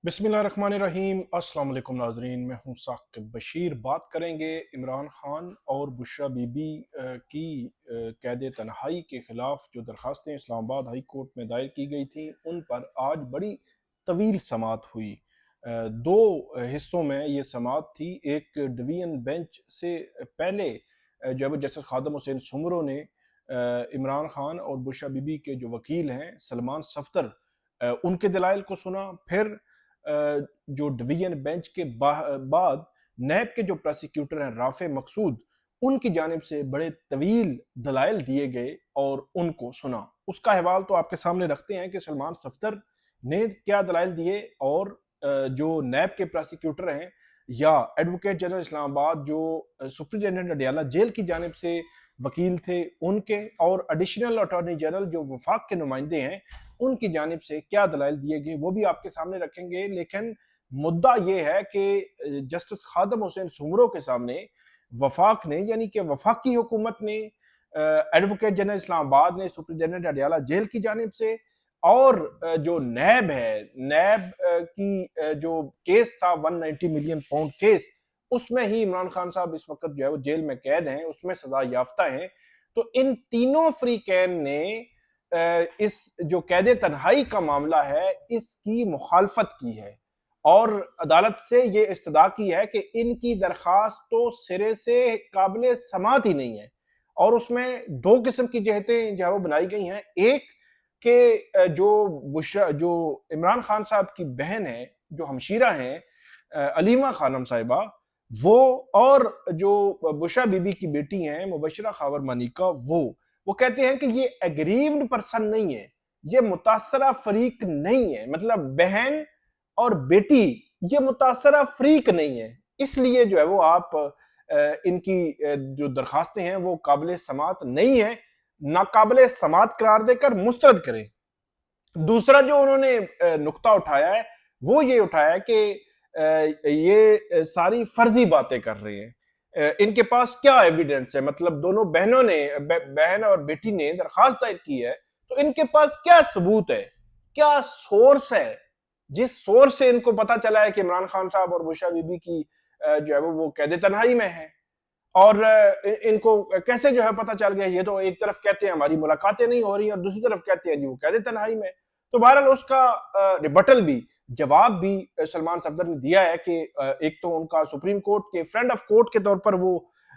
बिस्मिल्लाहिर्रहमानिर्रहीम। अस्सलाम वालेकुम नाजरीन, मैं हूं साकिब बशीर। बात करेंगे इमरान खान और बुशरा बीबी की कैद तन्हाई के खिलाफ जो दरखास्तें इस्लामाबाद हाई कोर्ट में दायर की गई थी उन पर आज बड़ी तवील समाअत हुई। दो हिस्सों में ये समाअत थी। एक डिवीजन बेंच से पहले जो है वो जस्टिस खादम हुसैन सुमरो ने इमरान खान और बुशरा बीबी के जो वकील हैं सलमान सफ्दर उनके दलाइल को सुना। फिर जो डिवीजन बेंच के बाद नैब के जो प्रोसिक्यूटर हैं राफे मकसूद, उनकी जानिब से बड़े तवील दलाइल दिए गए और उनको सुना। उसका अहवाल तो आपके सामने रखते हैं कि सलमान सफ्दर ने क्या दलाइल दिए और जो नैब के प्रोसिक्यूटर हैं या एडवोकेट जनरल इस्लामाबाद जो सुप्रिंटेंडेंट अडियाला जेल की जानिब से वकील थे उनके और एडिशनल अटॉर्नी जनरल जो वफाक के नुमाइंदे हैं उनकी जानिब से क्या दलाइल दिए गए वो भी आपके सामने रखेंगे। लेकिन मुद्दा ये है कि जस्टिस खादम हुसैन सुमरो के सामने वफाक ने यानी कि वफाकी हुकूमत ने एडवोकेट जनरल इस्लामाबाद ने सुप्रिंटेंडेंट अडियाला जेल की जानिब से और जो नैब है नैब की जो केस था 190 मिलियन पाउंड केस उसमें ही इमरान खान साहब इस वक्त जो है वो जेल में कैद हैं, उसमें सजा याफ्ता हैं। तो इन तीनों फ्री कैन ने इस जो कैद तन्हाई का मामला है इसकी मुखालफत की है और अदालत से ये इस्तदा की है कि इनकी दरखास्त तो सिरे से काबिल समात ही नहीं है। और उसमें दो किस्म की जहतें जो है वो बनाई गई हैं। एक के जो इमरान खान साहब की बहन है, जो हमशीरा हैं अलीमा खानम साहिबा, वो और जो बुशरा बीबी की बेटी हैं मुबशरा खावर मनिका, वो कहते हैं कि ये एग्रीव्ड पर्सन नहीं है, ये मुतासरा फरीक नहीं है। मतलब बहन और बेटी ये मुतासरा फरीक नहीं है। इसलिए जो है वो आप इनकी जो दरखास्तें हैं वो काबिल समात नहीं है, नाकाबिल समात करार देकर मुस्तरद करें। दूसरा जो उन्होंने नुक्ता उठाया है वो ये उठाया है कि ये सारी फर्जी बातें कर रहे हैं। इनके पास क्या एविडेंस है? मतलब दोनों बहनों ने बहन और बेटी ने दरखास्त दायर की है, तो इनके पास क्या सबूत है, क्या सोर्स है जिस सोर्स से इनको पता चला है कि इमरान खान साहब और बुशरा बीबी की जो है वो कैद तन्हाई में है। और इनको कैसे जो है पता चल गया? ये तो एक तरफ कहते हैं हमारी मुलाकातें नहीं हो रही और दूसरी तरफ कहते हैं जी वो कैद तन्हाई में। तो बहरहाल उसका रिबटल भी, जवाब भी सलमान सफदर ने दिया है कि एक तो उनका सुप्रीम कोर्ट के फ्रेंड ऑफ कोर्ट के तौर पर वो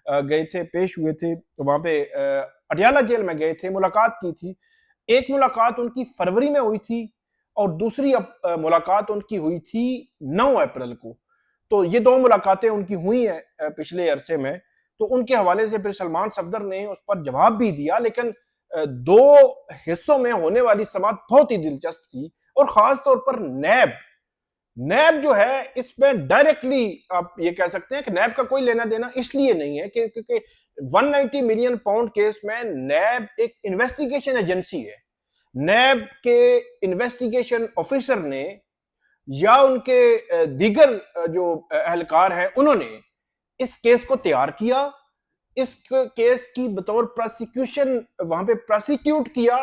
गए थे, पेश हुए थे, तो वहां पे अडियाला जेल में गए थे, मुलाकात की थी। एक मुलाकात उनकी फरवरी में हुई थी और दूसरी मुलाकात उनकी हुई थी 9 अप्रैल को। तो ये दो मुलाकातें उनकी हुई हैं पिछले अरसे में। तो उनके हवाले से फिर सलमान सफदर ने उस पर जवाब भी दिया। लेकिन दो हिस्सों में होने वाली समाअत बहुत ही दिलचस्प थी और खास तौर पर नैब नैब जो है इसमें डायरेक्टली आप ये कह सकते हैं कि नैब का कोई लेना देना इसलिए नहीं है कि क्योंकि 190 मिलियन पाउंड केस में नैब एक इन्वेस्टिगेशन एजेंसी है। नैब के इन्वेस्टिगेशन ऑफिसर ने या उनके दीगर जो एहलकार हैं उन्होंने इस केस को तैयार किया, इस केस की बतौर प्रोसिक्यूशन वहां पे प्रोसिक्यूट किया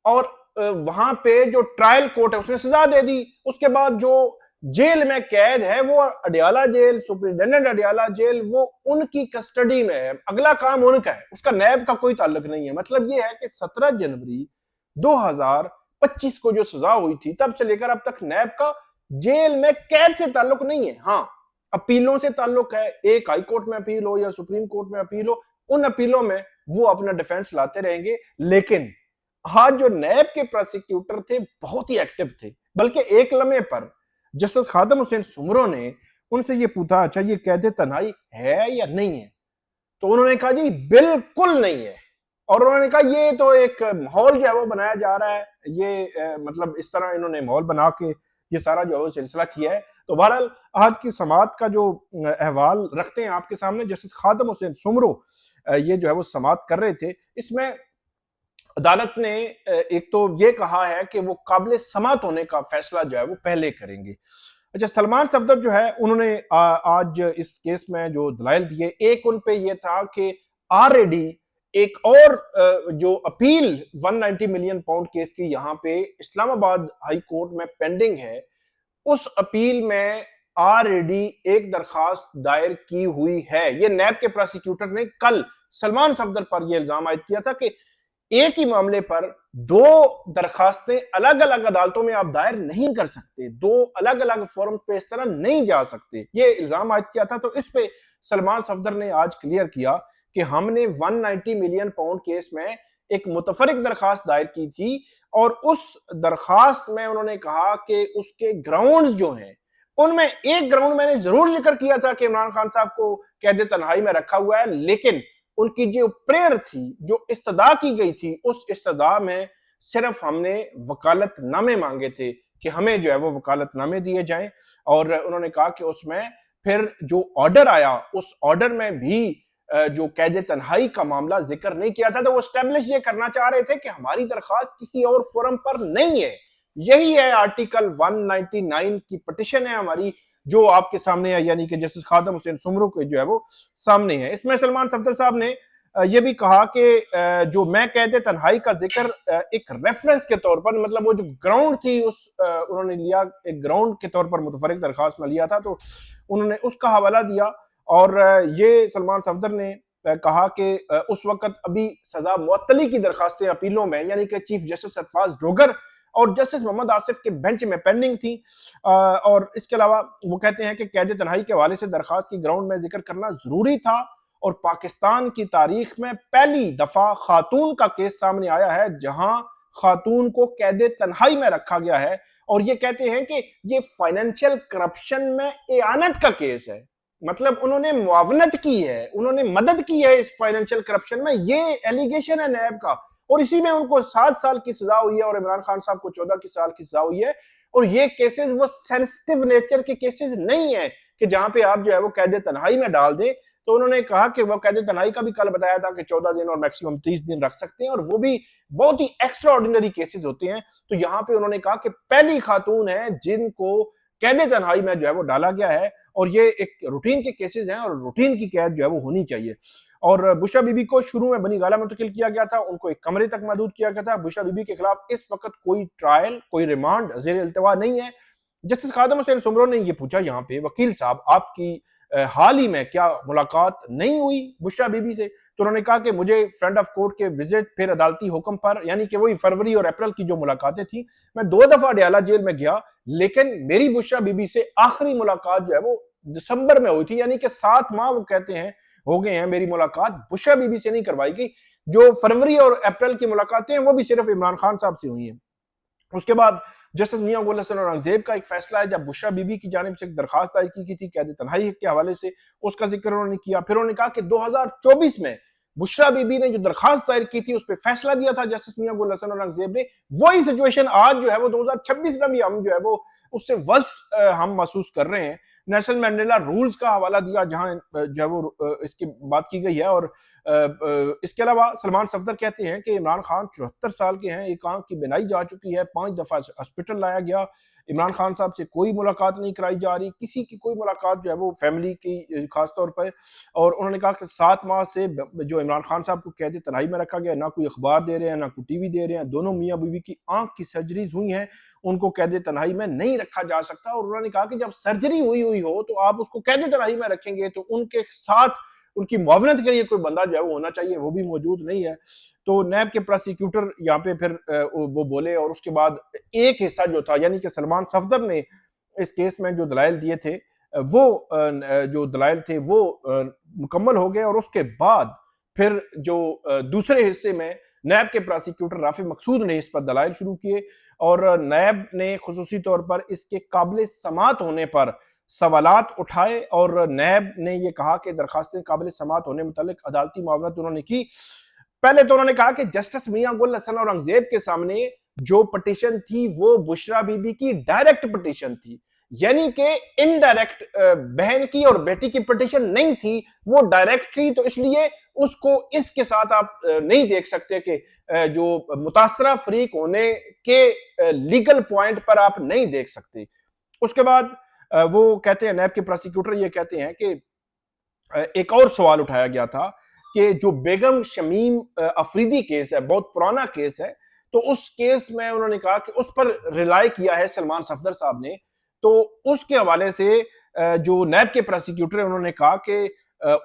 और वहां पे जो ट्रायल कोर्ट है उसने सजा दे दी। उसके बाद जो जेल में कैद है वो Adiala jail, superintendent Adiala jail, वो उनकी कस्टडी में है, अगला काम उनका है, उसका नैब का कोई ताल्लुक नहीं है। मतलब ये है कि 17 जनवरी 2025 को जो सजा हुई थी तब से लेकर अब तक नैब का जेल में कैद से ताल्लुक नहीं है। हाँ, अपीलों से ताल्लुक है, एक हाई कोर्ट में अपील हो या सुप्रीम कोर्ट में अपील हो, उन अपीलों में वो अपना डिफेंस लाते रहेंगे। लेकिन आज जो नैब के प्रोसिक्यूटर थे बहुत ही एक्टिव थे, बल्कि एक लम्हे पर जस्टिस खादम हुसैन सुमरो ने उनसे ये पूछा, अच्छा ये कैद तन्हाई है या नहीं है? तो उन्होंने कहा जी बिल्कुल नहीं है। और उन्होंने कहा ये तो एक माहौल जो है वो बनाया जा रहा है, ये मतलब इस तरह इन्होंने माहौल बना के ये सारा जो है सिलसिला किया है। तो बहरहाल आज की समाअत का जो अहवाल रखते हैं आपके सामने, जस्टिस खादम हुसैन सुमरो ये जो है वो समाअत कर रहे थे। इसमें अदालत ने एक तो ये कहा है कि वो काबिल समाअत होने का फैसला जो है वो पहले करेंगे। अच्छा, सलमान सफदर जो है उन्होंने आज इस केस में जो दलाइल दिए, एक उन पे ये था कि ऑलरेडी एक और जो अपील 190 मिलियन पाउंड केस की यहाँ पे इस्लामाबाद हाई कोर्ट में पेंडिंग है, उस अपील में ऑलरेडी एक दरखास्त दायर की हुई है। ये नैब के प्रोसिक्यूटर ने कल सलमान सफदर पर यह इल्जाम आयद किया था कि एक ही मामले पर दो दरखास्तें अलग अलग अदालतों में आप दायर नहीं कर सकते, दो अलग अलग फोरम पे इस तरह नहीं जा सकते, ये इल्जाम आयद किया था। तो इस पे सलमान सफदर ने आज क्लियर किया कि हमने 190 मिलियन पाउंड केस में एक मुतफरिक दरखास्त दायर की थी और उस दरखास्त में उन्होंने कहा कि उसके ग्राउंड्स जो हैं उनमें एक ग्राउंड मैंने जरूर जिक्र किया था कि इमरान खान साहब को कैद तन्हाई में रखा हुआ है, लेकिन उनकी जो प्रेयर थी, जो इस्तदा की गई थी, उस इस्तदा में सिर्फ हमने वकालतनामे मांगे थे कि हमें जो है वो वकालतनामे दिए जाएं। और उन्होंने कहा कि उसमें फिर जो ऑर्डर आया उस ऑर्डर में भी जो कैद तन्हाई का मामला जिक्र नहीं किया था। तो वो स्टैब्लिश ये करना चाह रहे थे कि हमारी दरखास्त किसी और फोरम पर नहीं है। यही है आर्टिकल 199 की पिटिशन है हमारी, जो आपके सामने है, यानी कि जस्टिस खादम हुसैन सुमरू के जो है वो सामने है। इसमें सलमान सफदर साहब ने ये भी कहा कि जो मैं कैद तन्हाई का जिक्र एक रेफरेंस के तौर पर, मतलब वो जो ग्राउंड थी उस उन्होंने लिया एक ग्राउंड के तौर पर मुतफरिक दरखास्त में लिया था, तो उन्होंने उसका हवाला दिया। और ये सलमान सफदर ने कहा कि उस वक्त अभी सजा मुअत्तली की दरखास्तें अपीलों में, यानी कि चीफ जस्टिस सरफराज डोगर और जस्टिस मोहम्मद आसिफ के बेंच में पेंडिंग थी। और इसके अलावा वो कहते हैं कि कैद तन्हाई के हवाले से दरखास्त की ग्राउंड में जिक्र करना जरूरी था और पाकिस्तान की तारीख में पहली दफा खातून का केस सामने आया है जहां खातून को कैद तन्हाई में रखा गया है। और ये कहते हैं कि ये फाइनेंशियल करप्शन में एआनत का केस है, मतलब उन्होंने मुआवनत की है, उन्होंने मदद की है इस फाइनेंशियल करप्शन में, ये एलिगेशन है नैब का। और इसी में उनको 7 साल की सजा हुई है और इमरान खान साहब को 14 की साल की सजा हुई है। और ये केसेस वो सेंसिटिव नेचर के केसेस नहीं है कि जहां पे आप जो है वो कैद तन्हाई में डाल दें। तो उन्होंने कहा कि वो कैद तन्हाई का भी कल बताया था कि 14 दिन और मैक्सिमम 30 दिन रख सकते हैं, और वो भी बहुत ही एक्स्ट्रा ऑर्डिनरी केसेस होते हैं। तो यहाँ पे उन्होंने कहा कि पहली खातून है जिनको कैद तन्हाई में जो है वो डाला गया है, और ये एक रूटीन के केसेस हैं और रूटीन की कैद जो है वो होनी चाहिए। और बुशरा बीबी को शुरू में बनी गाला मुंतकिल किया गया था, उनको एक कमरे तक महदूद किया गया था। बुशरा बीबी के खिलाफ इस वक्त कोई ट्रायल, कोई रिमांड ज़ेर इल्तवा नहीं है। जस्टिस खादम हुसैन सुमरो ने ये पूछा यहाँ पे, वकील साहब आपकी हाल ही में क्या मुलाकात नहीं हुई बुशरा बीबी से? तो उन्होंने कहा कि मुझे फ्रेंड ऑफ कोर्ट के विजिट, फिर अदालती हुक्म पर, यानी कि वही फरवरी और अप्रैल की जो मुलाकातें थी, मैं 2 दफा डयाला जेल में गया, लेकिन मेरी बुशरा बीबी से आखिरी मुलाकात जो है वो दिसंबर में हुई थी, यानी कि 7 माह वो कहते हैं हो गए हैं मेरी मुलाकात बुशरा बीबी से नहीं करवाई गई। जो फरवरी और अप्रैल की मुलाकातें हैं वो भी सिर्फ इमरान खान साहब से हुई हैं। उसके बाद जस्टिस मियां गुल हसन औरंगजेब का एक फैसला है, जब बुशरा बीबी की जानिब से एक दरखास्त दायर की थी कैद तन्हाई के हवाले से, उसका जिक्र उन्होंने किया। फिर उन्होंने कहा कि 2024 में बुशरा बीबी ने जो दरखास्त दायर की थी उस पर फैसला दिया था जस्टिस मियां गुल हसन औरंगजेब ने। वही सिचुएशन आज जो है वो 2026 में भी हम जो है वो उससे वर्स्ट हम महसूस कर रहे हैं। नेशनल मैंडेला रूल्स का हवाला दिया जहां जो है वो इसकी बात की गई है। और इसके अलावा सलमान सफदर कहते हैं कि इमरान खान 74 साल के हैं, एक आंख की बिनाई जा चुकी है, 5 दफा हॉस्पिटल लाया गया, इमरान खान साहब से कोई मुलाकात नहीं कराई जा रही, किसी की कोई मुलाकात जो है वो फैमिली की खास तौर पर। और उन्होंने कहा कि 7 माह से जो इमरान खान साहब को कैद तन्हाई में रखा गया, ना कोई अखबार दे रहे हैं, ना कोई टीवी दे रहे हैं। दोनों मियाँ बीवी की आंख की सर्जरीज हुई हैं, उनको कैद तन्हाई में नहीं रखा जा सकता। और उन्होंने कहा कि जब सर्जरी हुई हुई हो तो आप उसको कैद तन्हाई में रखेंगे तो उनके साथ उनकी मुआवनत के लिए कोई बंदा जो है वो होना चाहिए, वो भी मौजूद नहीं है। तो नैब के प्रोसिक्यूटर यहाँ पे फिर वो बोले, और उसके बाद एक हिस्सा जो था, यानी कि सलमान सफदर ने इस केस में जो दलाइल दिए थे वो जो दलाइल थे वो मुकम्मल हो गए। और उसके बाद फिर जो दूसरे हिस्से में नैब के प्रोसिक्यूटर राफी मकसूद ने इस पर दलाइल शुरू किए, और नैब ने खुसूसी तौर पर इसके काबिल समात होने पर सवालात उठाए। और नैब ने यह कहा कि दरखास्तें काबिल समात होने मुतालिक अदालती मुआवनत उन्होंने की। पहले तो उन्होंने कहा कि जस्टिस मियां गुल हसन औरंगजेब के सामने जो पिटीशन थी वो बुशरा बीबी की डायरेक्ट पिटीशन थी, यानी कि इनडायरेक्ट बहन की और बेटी की पिटीशन नहीं थी, वो डायरेक्ट थी। तो इसलिए उसको इसके साथ आप नहीं देख सकते कि जो मुतासरा फरीक होने के लीगल पॉइंट पर आप नहीं देख सकते। उसके बाद वो कहते हैं, नैब के प्रोसिक्यूटर ये कहते हैं कि एक और सवाल उठाया गया था कि जो बेगम शमीम अफरीदी केस है, बहुत पुराना केस है, तो उस केस में उन्होंने कहा कि उस पर रिलाई किया है सलमान सफदर साहब ने तो उसके हवाले से जो नैब के प्रोसिक्यूटर है उन्होंने कहा कि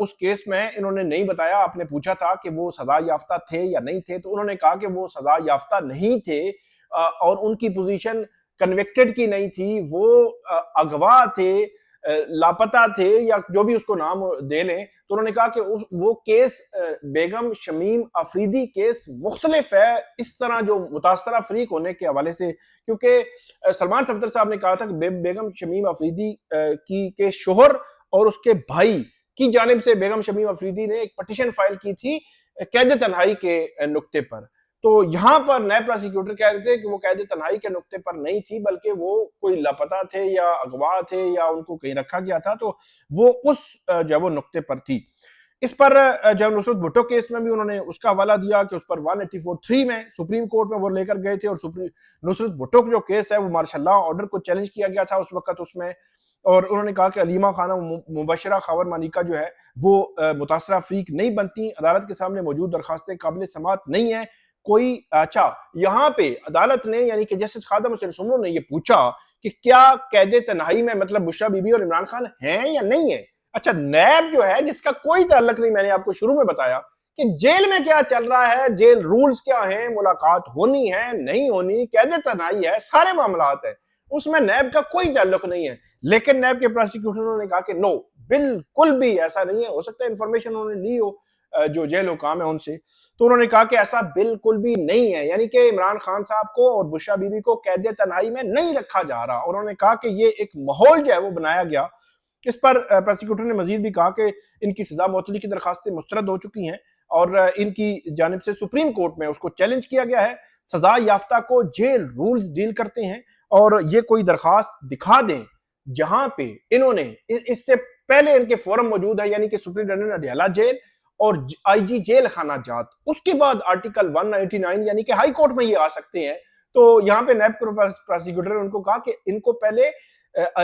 उस केस में इन्होंने नहीं बताया। आपने पूछा था कि वो सजा याफ्ता थे या नहीं थे, तो उन्होंने कहा कि वो सजा याफ्ता नहीं थे और उनकी पोजीशन कन्विक्टेड की नहीं थी, वो अगवा थे, लापता थे, या जो भी उसको नाम दे लें। तो उन्होंने कहा कि वो केस बेगम शमीम अफरीदी केस मुख्तलिफ है इस तरह जो मुतासरा फरीक होने के हवाले से, क्योंकि सलमान सफदर साहब ने कहा था कि बेगम शमीम अफरीदी की के शोहर और उसके भाई की जानिब से बेगम शमीम अफरीदी ने एक पटिशन फाइल की थी कैद तन्हाई के नुक्ते पर। तो यहां पर नए प्रोसिक्यूटर कह रहे थे कि वो कैद तन्हाई के नुक्ते पर नहीं थी, बल्कि वो कोई लापता थे या अगवा थे या उनको कहीं रखा गया था, तो वो उस जब वो नुक्ते पर थी। इस पर जब नुसरत भुट्टो केस में भी उन्होंने उसका हवाला दिया कि उस पर 184(3) में सुप्रीम कोर्ट में वो लेकर गए थे, और नुसरत भुट्टो का जो केस है वो मार्शल लॉ ऑर्डर को चैलेंज किया गया था उस वक्त उसमें। और उन्होंने कहा कि अलीमा खानम मुबशरा खावर मानिका जो है वो मुतासरा फरीक नहीं बनती, अदालत के सामने मौजूद दरखास्तें काबिल समात नहीं है कोई। अच्छा, यहाँ पे अदालत ने यानी कि जस्टिस खादम हुसैन सुमरो ने ये पूछा कि क्या कैद तन्हाई में मतलब बुशरा बीबी और इमरान खान हैं या नहीं है। अच्छा, नैब जो है जिसका कोई ताल्लुक नहीं, मैंने आपको शुरू में बताया कि जेल में क्या चल रहा है, जेल रूल्स क्या हैं, मुलाकात होनी है नहीं होनी, कैद तन्हाई है, सारे मामलात है, उसमें नैब का कोई ताल्लुक नहीं है। लेकिन नैब के प्रोसिक्यूटर ने कहा कि नो, बिल्कुल भी ऐसा नहीं है। हो सकता है इंफॉर्मेशन उन्होंने ली हो जो जेल हुकाम है उनसे, तो उन्होंने कहा कि ऐसा बिल्कुल भी नहीं है, यानी कि इमरान खान साहब को और बुशरा बीबी को कैद तन्हाई में नहीं रखा जा रहा। उन्होंने कहा कि ये एक माहौल जो है वो बनाया गया। इस पर प्रोसिक्यूटर ने मजीद भी कहा कि इनकी सजा मुअत्तली की दरखास्तें मुस्तरद हो चुकी हैं और इनकी जानिब से सुप्रीम कोर्ट में उसको चैलेंज किया गया है। सजा याफ्ता को जेल रूल्स डील करते हैं और ये कोई दरखास्त दिखा दें जहां पे इन्होंने इससे पहले इनके फोरम मौजूद है, यानी कि सुप्रिंटेंडेंट अडियाला जेल और आईजी जेल खाना जात, उसके बाद आर्टिकल 199 यानी कि हाई कोर्ट में ये आ सकते हैं। तो यहाँ पे नैब प्रोसिक्यूटर ने उनको कहा कि इनको पहले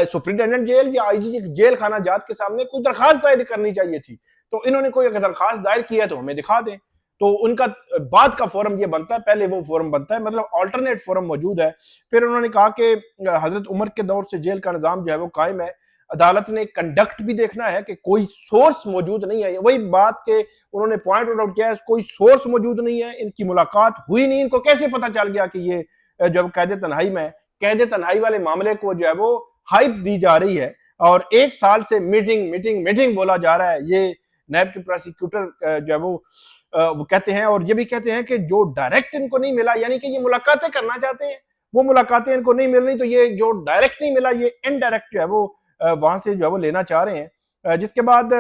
सुप्रिंटेंडेंट जेल या आईजी जेल खाना जात के सामने कोई दरखास्त दायर करनी चाहिए थी। तो इन्होंने कोई अगर दरखास्त दायर किया तो हमें दिखा दें, तो उनका बाद का फोरम ये बनता है, पहले वो फोरम बनता है, मतलब अल्टरनेट फोरम मौजूद है। फिर उन्होंने कहा कि हजरत उमर के दौर से जेल का निजाम जो है वो कायम है, अदालत ने कंडक्ट भी देखना है कि कोई सोर्स मौजूद नहीं है। वही बात के उन्होंने पॉइंट आउट किया है, कोई सोर्स मौजूद नहीं है, इनकी मुलाकात हुई नहीं, इनको कैसे पता चल गया कि ये जब कैद तन्हाई में, कैद तन्हाई वाले मामले को जो है वो हाइप दी जा रही है और एक साल से मीटिंग मीटिंग मीटिंग बोला जा रहा है। ये नैब के प्रोसिक्यूटर जो है वो कहते हैं, और ये भी कहते हैं कि जो डायरेक्ट इनको नहीं मिला, यानी कि ये मुलाकातें करना चाहते हैं, वो मुलाकातें इनको नहीं मिल रही, तो ये जो डायरेक्ट नहीं मिला ये इनडायरेक्ट जो है वो वहां से जो है वो लेना चाह रहे हैं। जिसके बाद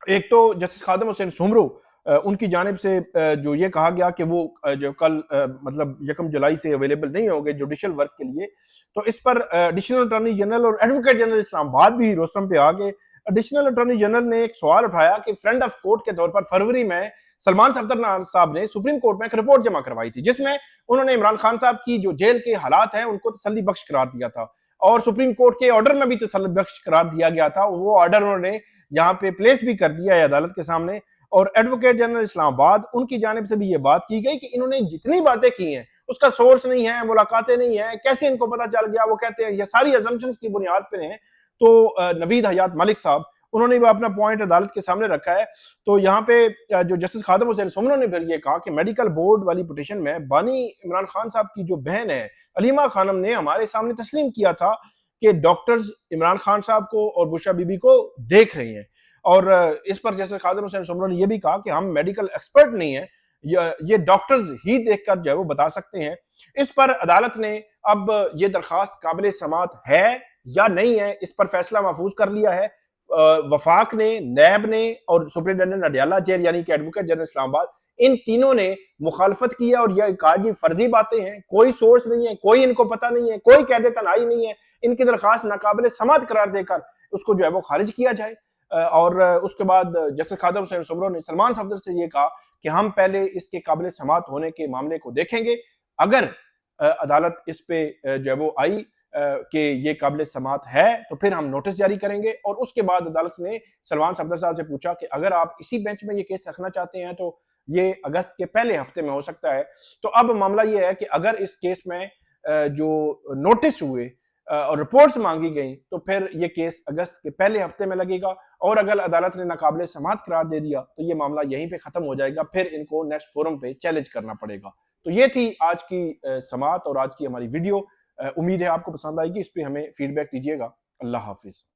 एक तो जस्टिस खादम हुसैन सुमरो उनकी जानिब से जो ये कहा गया कि वो जो कल मतलब 1 जुलाई से अवेलेबल नहीं होंगे जुडिशियल वर्क के लिए, तो इस पर एडिशनल अटॉर्नी जनरल और एडवोकेट जनरल इस्लामाबाद भी रोस्टम पे आ गए। एडिशनल अटॉर्नी जनरल ने एक सवाल उठाया कि फ्रेंड ऑफ कोर्ट के तौर पर फरवरी में सलमान सफदर साहब ने सुप्रीम कोर्ट में एक रिपोर्ट जमा करवाई थी, जिसमें उन्होंने इमरान खान साहब की जो जेल के हालात हैं उनको तसल्ली बख्श करार दिया था, और सुप्रीम कोर्ट के ऑर्डर में भी तसल्ली बख्श करार दिया गया था। वो ऑर्डर उन्होंने यहाँ पे प्लेस भी कर दिया है अदालत के सामने। और एडवोकेट जनरल इस्लामाबाद उनकी जानिब से भी ये बात की गई कि इन्होंने जितनी बातें की हैं उसका सोर्स नहीं है, मुलाकातें नहीं है, कैसे इनको पता चल गया। वो कहते हैं ये सारी अजम्पशंस की बुनियाद पर हैं। तो नवीद हयात मलिक साहब उन्होंने भी अपना पॉइंट अदालत के सामने रखा है। तो यहाँ पे जो जस्टिस खादम हुसैन सुमरो ने फिर ये कहा कि मेडिकल बोर्ड वाली पिटीशन में बानी इमरान खान साहब की जो बहन है अलीमा खानम ने हमारे सामने तस्लीम किया था कि डॉक्टर्स इमरान खान साहब को और बुशरा बीबी को देख रहे हैं। और इस पर जैसे खादम हुसैन सुमरो ने यह भी कहा कि हम मेडिकल एक्सपर्ट नहीं है, ये डॉक्टर्स ही देखकर जो है वो बता सकते हैं। इस पर अदालत ने अब ये दरखास्त काबिल समात है या नहीं है, इस पर फैसला महफूज कर लिया है। वफाक ने, नैब ने और सुप्रिंटेंडेंट अडियाला जेल यानी कि एडवोकेट जनरल इस्लामाबाद, इन तीनों ने मुखालफत की है और यह कहा कि फर्जी बातें हैं, कोई सोर्स नहीं है, कोई इनको पता नहीं है, कोई कैद तन्हाई नहीं है, इनकी दरखास्त नाकाबिल समात करार देकर उसको जो है वो खारिज किया जाए। और उसके बाद जस्टिस खादम हुसैन सुमरो ने सलमान सफदर से ये कहा कि हम पहले इसके काबिल समात होने के मामले को देखेंगे, अगर अदालत इस पे जो है वो आई कि ये काबिल समात है तो फिर हम नोटिस जारी करेंगे। और उसके बाद अदालत ने सलमान सफदर साहब से पूछा कि अगर आप इसी बेंच में ये केस रखना चाहते हैं तो ये अगस्त के पहले हफ्ते में हो सकता है। तो अब मामला ये है कि अगर इस केस में जो नोटिस हुए और रिपोर्ट्स मांगी गई तो फिर ये केस अगस्त के पहले हफ्ते में लगेगा, और अगर अदालत ने नाकाबिले समाअत करार दे दिया तो ये मामला यहीं पे खत्म हो जाएगा, फिर इनको नेक्स्ट फोरम पे चैलेंज करना पड़ेगा। तो ये थी आज की समाअत और आज की हमारी वीडियो। उम्मीद है आपको पसंद आएगी। इस पे हमें फीडबैक दीजिएगा। अल्लाह हाफिज।